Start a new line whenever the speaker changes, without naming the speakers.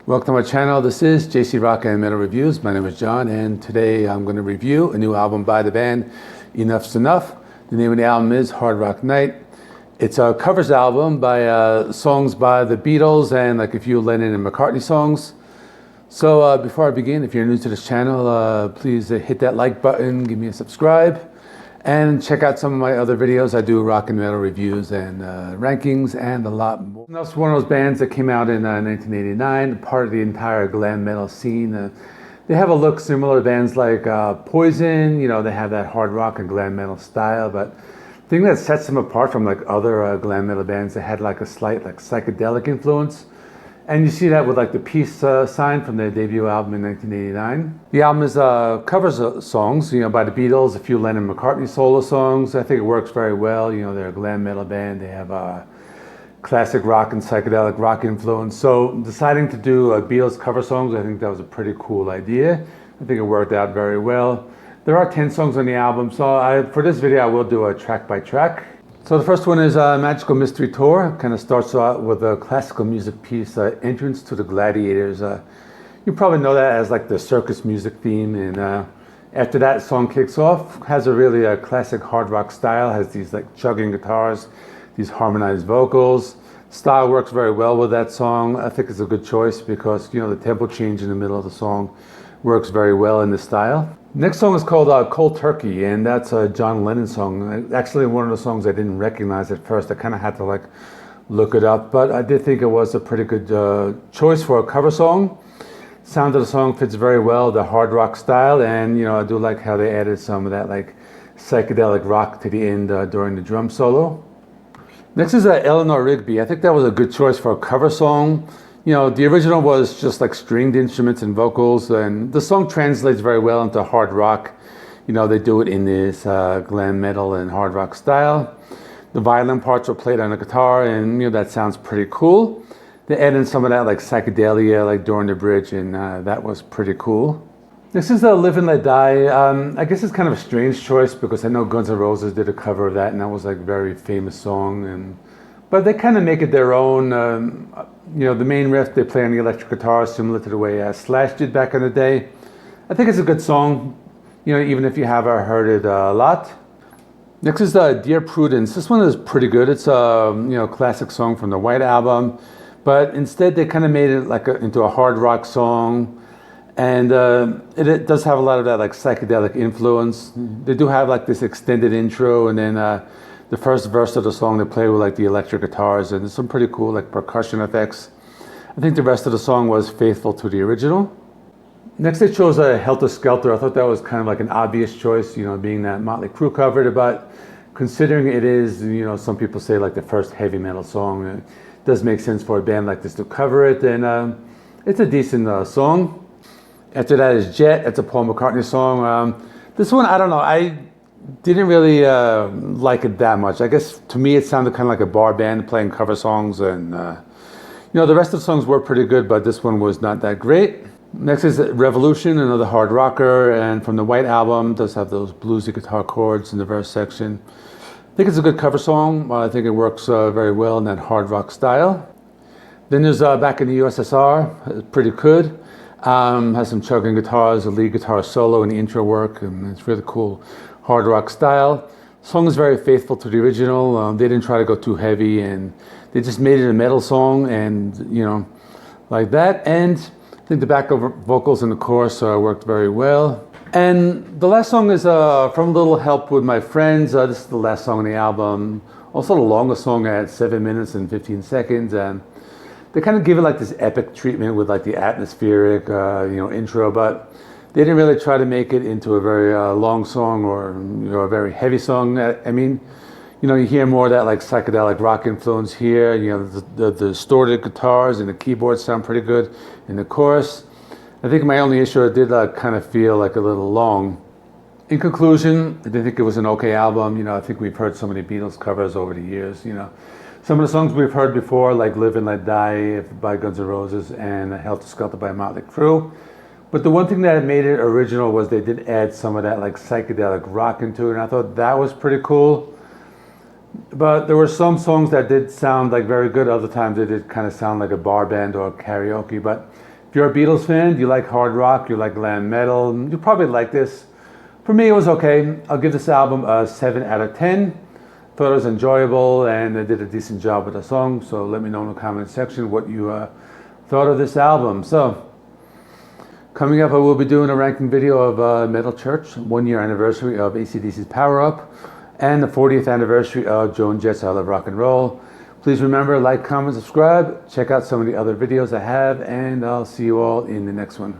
Welcome to my channel. This is JC Rock and Metal Reviews. My name is John, and today I'm going to review a new album by the band Enuff's Enough. The name of the album is Hardrock Nite. It's a covers album by songs by the Beatles and like a few Lennon and McCartney songs. So before I begin, if you're new to this channel, please hit that like button, give me a subscribe, and check out some of my other videos. I do rock and metal reviews and rankings and a lot more. That's one of those bands that came out in 1989, part of the entire glam metal scene. They have a look similar to bands like Poison. You know, they have that hard rock and glam metal style, but the thing that sets them apart from like other glam metal bands, they had like a slight like psychedelic influence. And you see that with like the peace sign from their debut album in 1989. The album is covers songs, you know, by the Beatles, a few Lennon and McCartney solo songs. I think it works very well. You know, they're a glam metal band. They have classic rock and psychedelic rock influence. So deciding to do Beatles cover songs, I think that was a pretty cool idea. I think it worked out very well. There are 10 songs on the album, so for this video I will do a track by track. So the first one is Magical Mystery Tour. Kind of starts out with a classical music piece, Entrance to the Gladiators. You probably know that as like the circus music theme, and after that song kicks off, has a really classic hard rock style, has these like chugging guitars, these harmonized vocals. Style works very well with that song. I think it's a good choice because, you know, the tempo change in the middle of the song works very well in the style. Next song is called Cold Turkey, and that's a John Lennon song. Actually one of the songs I didn't recognize at first. I kind of had to like look it up, but I did think it was a pretty good choice for a cover song. Sound of the song fits very well, the hard rock style, and you know, I do like how they added some of that like psychedelic rock to the end during the drum solo. Next is Eleanor Rigby. I think that was a good choice for a cover song. You know, the original was just like stringed instruments and vocals, and the song translates very well into hard rock. You know, they do it in this glam metal and hard rock style. The violin parts are played on the guitar, and you know, that sounds pretty cool. They add in some of that like psychedelia like during the bridge, and that was pretty cool. This is Live and Let Die. I guess it's kind of a strange choice because I know Guns N' Roses did a cover of that, and that was like a very famous song, but they kind of make it their own. You know, the main riff they play on the electric guitar, similar to the way Slash did back in the day. I think it's a good song, you know, even if you haven't heard it a lot. Next is Dear Prudence. This one is pretty good. It's a you know, classic song from the White Album, but instead they kind of made it like into a hard rock song, and it does have a lot of that like psychedelic influence. They do have like this extended intro, and then the first verse of the song they play with like the electric guitars and some pretty cool like percussion effects. I think the rest of the song was faithful to the original. Next they chose Helter Skelter. I thought that was kind of like an obvious choice, you know, being that Motley Crue covered it, but considering it is, you know, some people say like the first heavy metal song, it does make sense for a band like this to cover it, and it's a decent song. After that is Jet. It's a Paul McCartney song. This one, I don't know, I didn't really like it that much. I guess to me it sounded kind of like a bar band playing cover songs, and you know, the rest of the songs were pretty good, but this one was not that great. Next is Revolution, another hard rocker, and from the White Album, does have those bluesy guitar chords in the verse section. I think it's a good cover song. I think it works very well in that hard rock style. Then there's Back in the USSR, pretty good. Has some chugging guitars, a lead guitar solo, and the intro work, and it's really cool hard rock style. The song is very faithful to the original. They didn't try to go too heavy, and they just made it a metal song, and you know, like that. And I think the backup vocals in the chorus worked very well. And the last song is from Little Help with My Friends. This is the last song on the album. Also the longest song at 7 minutes and 15 seconds. And they kind of give it like this epic treatment with like the atmospheric, you know, intro, but they didn't really try to make it into a very long song or, you know, a very heavy song. I mean, you know, you hear more of that like psychedelic rock influence here. You know, the distorted guitars and the keyboards sound pretty good in the chorus. I think my only issue, it did kind of feel like a little long. In conclusion, I think it was an okay album. You know, I think we've heard so many Beatles covers over the years. You know, some of the songs we've heard before, like Live and Let Die by Guns N' Roses and Helter Skelter by Motley Crue. But the one thing that made it original was they did add some of that like psychedelic rock into it, and I thought that was pretty cool. But there were some songs that did sound like very good. Other times it did kind of sound like a bar band or karaoke. But If you're a Beatles fan, you like hard rock, you like glam metal, you'll probably like this. For me, it was okay. I'll give this album a 7 out of 10. Thought it was enjoyable and they did a decent job with the song. So let me know in the comment section what you thought of this album. So coming up, I will be doing a ranking video of Metal Church, 1 year anniversary of AC/DC's Power Up, and the 40th anniversary of Joan Jett's I Love Rock and Roll. Please remember, like, comment, subscribe, check out some of the other videos I have, and I'll see you all in the next one.